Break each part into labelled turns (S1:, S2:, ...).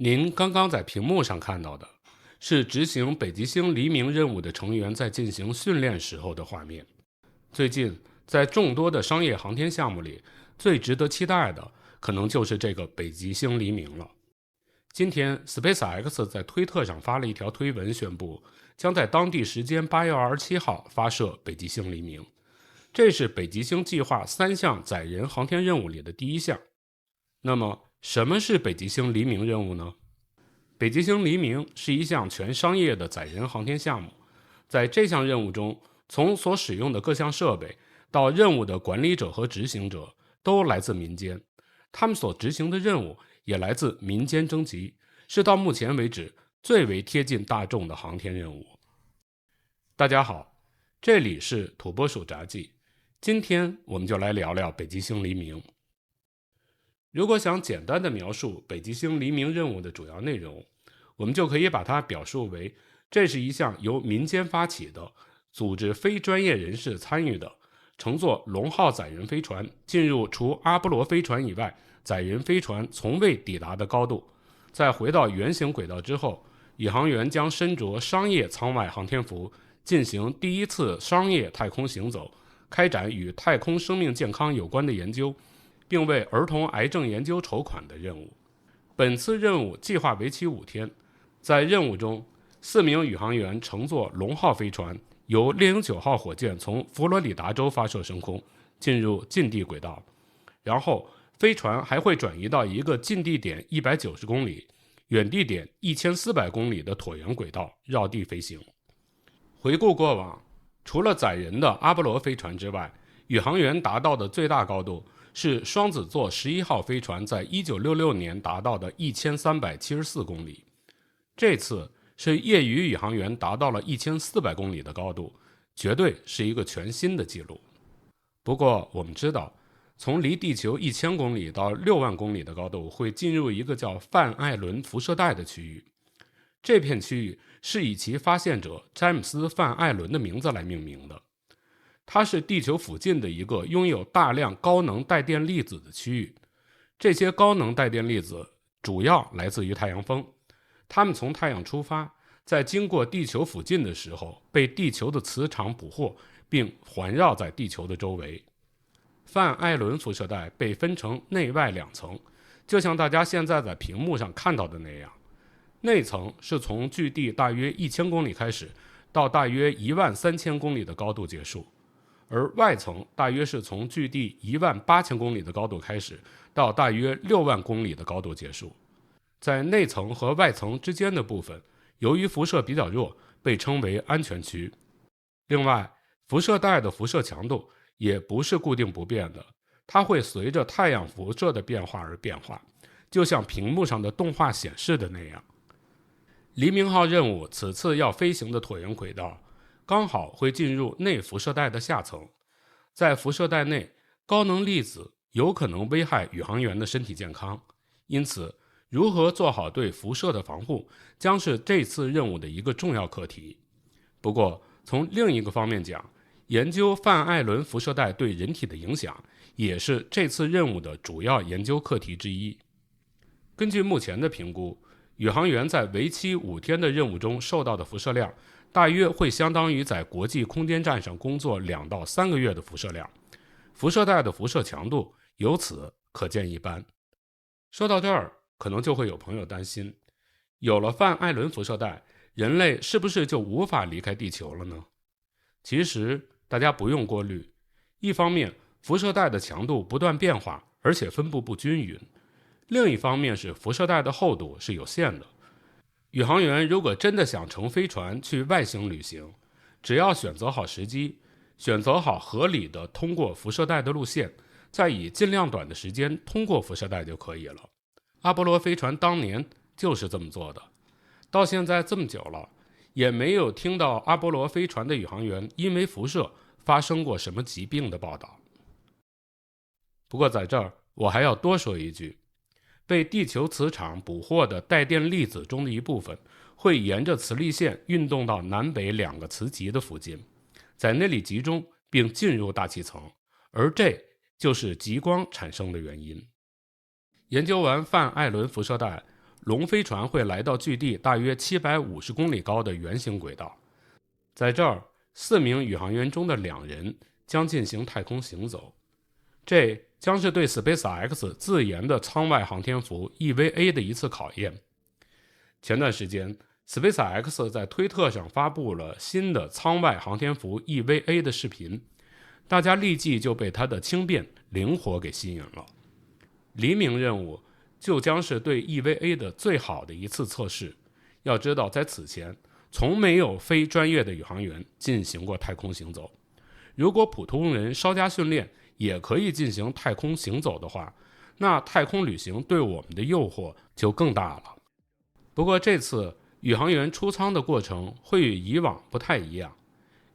S1: 您刚刚在屏幕上看到的是执行北极星黎明任务的成员在进行训练时候的画面。最近，在众多的商业航天项目里，最值得期待的可能就是这个北极星黎明了。今天 SpaceX 在推特上发了一条推文，宣布将在当地时间8月27号发射北极星黎明。这是北极星计划3项载人航天任务里的第一项。那么，什么是北极星黎明任务呢？北极星黎明是一项全商业的载人航天项目。在这项任务中，从所使用的各项设备到任务的管理者和执行者都来自民间，他们所执行的任务也来自民间征集，是到目前为止最为贴近大众的航天任务。大家好，这里是土拨鼠杂记，今天我们就来聊聊北极星黎明。如果想简单的描述北极星黎明任务的主要内容，我们就可以把它表述为，这是一项由民间发起的，组织非专业人士参与的，乘坐龙号载人飞船进入除阿波罗飞船以外载人飞船从未抵达的高度，在回到原型轨道之后，宇航员将身着商业舱外航天服进行第一次商业太空行走，开展与太空生命健康有关的研究，并为儿童癌症研究筹款的任务。本次任务计划为期5天，在任务中，4名宇航员乘坐龙号飞船由猎鹰9号火箭从佛罗里达州发射升空，进入近地轨道，然后飞船还会转移到一个近地点190公里、远地点1400公里的椭圆轨道绕地飞行。回顾过往，除了载人的阿波罗飞船之外，宇航员达到的最大高度是双子座11号飞船在1966年达到的1374公里。这次是业余宇航员达到了1400公里的高度，绝对是一个全新的记录。不过我们知道，从离地球1000公里到6万公里的高度会进入一个叫范艾伦辐射带的区域。这片区域是以其发现者詹姆斯·范艾伦的名字来命名的。它是地球附近的一个拥有大量高能带电粒子的区域。这些高能带电粒子主要来自于太阳风，它们从太阳出发，在经过地球附近的时候被地球的磁场捕获，并环绕在地球的周围。范艾伦辐射带被分成内外2层，就像大家现在在屏幕上看到的那样。内层是从距地大约1000公里开始，到大约13000公里的高度结束，而外层大约是从距地18000公里的高度开始，到大约6万公里的高度结束。在内层和外层之间的部分，由于辐射比较弱，被称为安全区。另外，辐射带的辐射强度也不是固定不变的，它会随着太阳辐射的变化而变化，就像屏幕上的动画显示的那样。黎明号任务此次要飞行的椭圆轨道刚好会进入内辐射带的下层，在辐射带内，高能粒子有可能危害宇航员的身体健康，因此如何做好对辐射的防护将是这次任务的一个重要课题。不过从另一个方面讲，研究范艾伦辐射带对人体的影响也是这次任务的主要研究课题之一。根据目前的评估，宇航员在为期5天的任务中受到的辐射量大约会相当于在国际空间站上工作2到3个月的辐射量，辐射带的辐射强度由此可见一斑。说到这儿，可能就会有朋友担心，有了范艾伦辐射带，人类是不是就无法离开地球了呢？其实大家不用过滤，一方面辐射带的强度不断变化，而且分布不均匀，另一方面是辐射带的厚度是有限的。宇航员如果真的想乘飞船去外星旅行，只要选择好时机，选择好合理的通过辐射带的路线，再以尽量短的时间通过辐射带就可以了。阿波罗飞船当年就是这么做的，到现在这么久了，也没有听到阿波罗飞船的宇航员因为辐射发生过什么疾病的报道。不过在这儿我还要多说一句，被地球磁场捕获的带电粒子中的一部分会沿着磁力线运动到南北2个磁极的附近，在那里集中并进入大气层，而这就是极光产生的原因。研究完范艾伦辐射带，龙飞船会来到距地大约750公里高的圆形轨道，在这儿4名宇航员中的2人将进行太空行走，这将是对 SpaceX 自研的舱外航天服 EVA 的一次考验。前段时间 SpaceX 在推特上发布了新的舱外航天服 EVA 的视频，大家立即就被它的轻便灵活给吸引了。黎明任务就将是对 EVA 的最好的一次测试。要知道，在此前从没有非专业的宇航员进行过太空行走，如果普通人稍加训练也可以进行太空行走的话，那太空旅行对我们的诱惑就更大了。不过这次宇航员出舱的过程会与以往不太一样，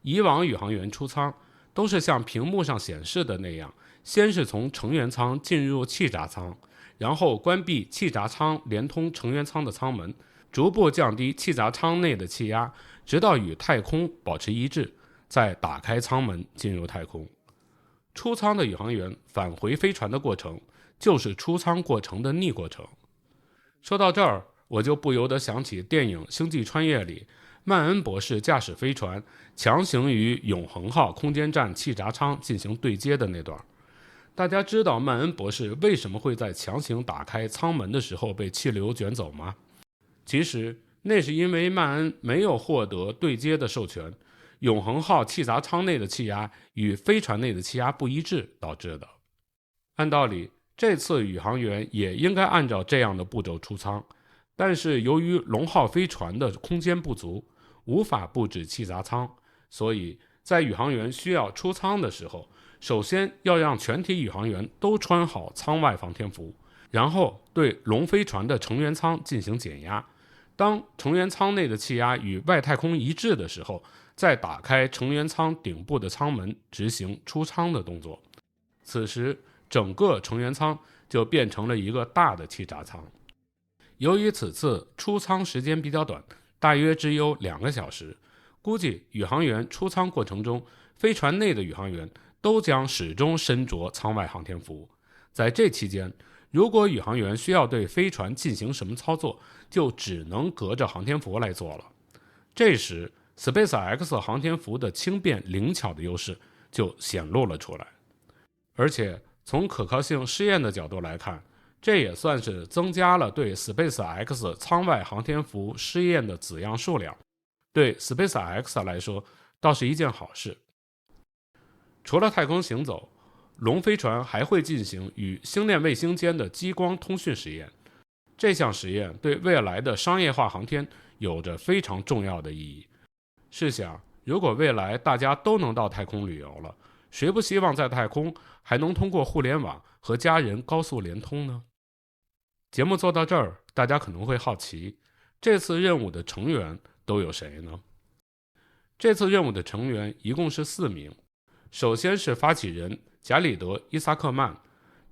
S1: 以往宇航员出舱都是像屏幕上显示的那样，先是从成员舱进入气闸舱，然后关闭气闸舱连通成员舱的舱门，逐步降低气闸舱内的气压，直到与太空保持一致，再打开舱门进入太空。出舱的宇航员返回飞船的过程就是出舱过程的逆过程。说到这儿，我就不由得想起电影《星际穿越》里曼恩博士驾驶飞船强行与永恒号空间站气闸舱进行对接的那段。大家知道曼恩博士为什么会在强行打开舱门的时候被气流卷走吗？其实那是因为曼恩没有获得对接的授权，永恒号气闸舱内的气压与飞船内的气压不一致导致的。按道理，这次宇航员也应该按照这样的步骤出舱，但是由于龙号飞船的空间不足，无法布置气闸舱，所以在宇航员需要出舱的时候，首先要让全体宇航员都穿好舱外防天服，然后对龙飞船的成员舱进行减压。当成员舱内的气压与外太空一致的时候，再打开成员舱顶部的舱门，执行出舱的动作。此时整个成员舱就变成了一个大的气闸舱。由于此次出舱时间比较短，大约只有2个小时，估计宇航员出舱过程中，飞船内的宇航员都将始终身着舱外航天服。在这期间，如果宇航员需要对飞船进行什么操作，就只能隔着航天服来做了。这时 SpaceX 航天服的轻便灵巧的优势就显露了出来。而且从可靠性试验的角度来看，这也算是增加了对 SpaceX 舱外航天服试验的子样数量，对 SpaceX 来说倒是一件好事。除了太空行走，龙飞船还会进行与星链卫星间的激光通讯实验。这项实验对未来的商业化航天有着非常重要的意义。试想，如果未来大家都能到太空旅游了，谁不希望在太空还能通过互联网和家人高速联通呢？节目做到这儿，大家可能会好奇，这次任务的成员都有谁呢？这次任务的成员一共是4名。首先是发起人贾里德·伊萨克曼，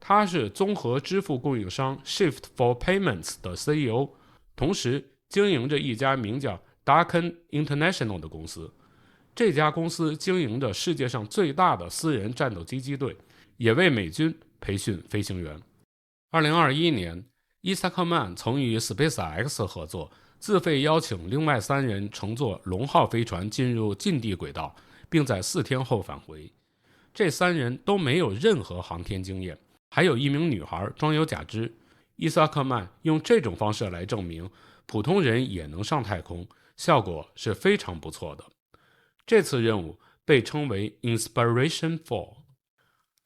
S1: 他是综合支付供应商 Shift for Payments 的 CEO， 同时经营着一家名叫 Daken International 的公司。这家公司经营着世界上最大的私人战斗机机队，也为美军培训飞行员。2021年，伊萨克曼曾与 SpaceX 合作，自费邀请另外3人乘坐龙号飞船进入近地轨道，并在4天后返回。这3人都没有任何航天经验，还有1名女孩装有假肢。伊萨克曼用这种方式来证明普通人也能上太空，效果是非常不错的。这次任务被称为 Inspiration 4。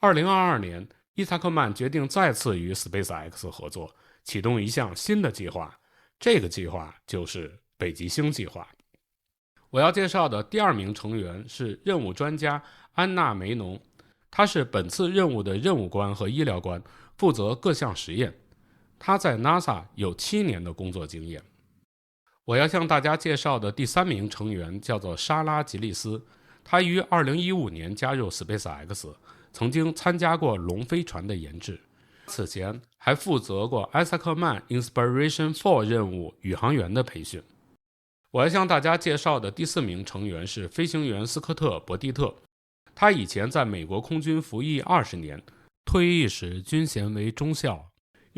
S1: 2022年，伊萨克曼决定再次与 SpaceX 合作，启动一项新的计划。这个计划就是北极星计划。我要介绍的第2名成员是任务专家安娜梅农，她是本次任务的任务官和医疗官，负责各项实验。她在 NASA 有7年的工作经验。我要向大家介绍的第3名成员叫做莎拉·吉利斯，她于2015年加入 SpaceX， 曾经参加过龙飞船的研制，此前还负责过埃萨克曼 Inspiration 4任务宇航员的培训。我要向大家介绍的第4名成员是飞行员斯科特·伯蒂特，他以前在美国空军服役20年，退役时军衔为中校，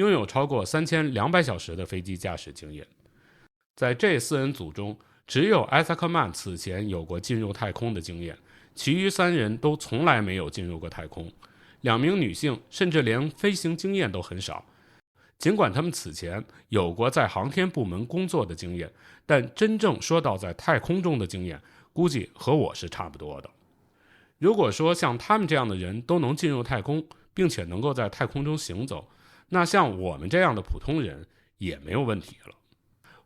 S1: 拥有超过3200小时的飞机驾驶经验。在这4人组中，只有艾萨克曼此前有过进入太空的经验，其余3人都从来没有进入过太空。2名女性甚至连飞行经验都很少。尽管他们此前有过在航天部门工作的经验，但真正说到在太空中的经验，估计和我是差不多的。如果说像他们这样的人都能进入太空，并且能够在太空中行走，那像我们这样的普通人也没有问题了。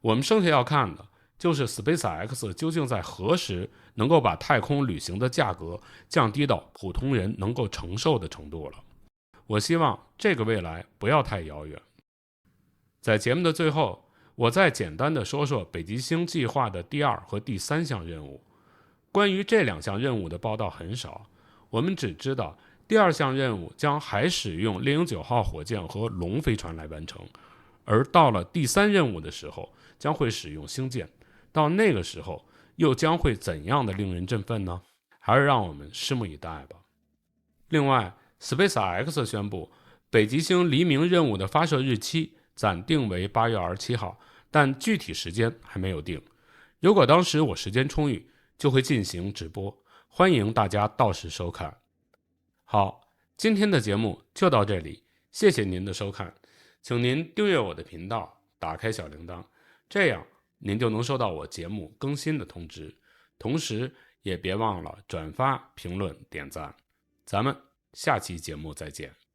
S1: 我们剩下要看的就是 SpaceX 究竟在何时能够把太空旅行的价格降低到普通人能够承受的程度了。我希望这个未来不要太遥远。在节目的最后，我再简单的说说北极星计划的第2和第3项任务。关于这2项任务的报道很少，我们只知道第2项任务将还使用猎鹰9号火箭和龙飞船来完成，而到了第3任务的时候将会使用星舰，到那个时候又将会怎样的令人振奋呢？还是让我们拭目以待吧。另外， SpaceX 宣布北极星黎明任务的发射日期暂定为8月27号，但具体时间还没有定。如果当时我时间充裕，就会进行直播，欢迎大家到时收看。好，今天的节目就到这里，谢谢您的收看，请您订阅我的频道，打开小铃铛，这样您就能收到我节目更新的通知，同时也别忘了转发、评论、点赞。咱们下期节目再见。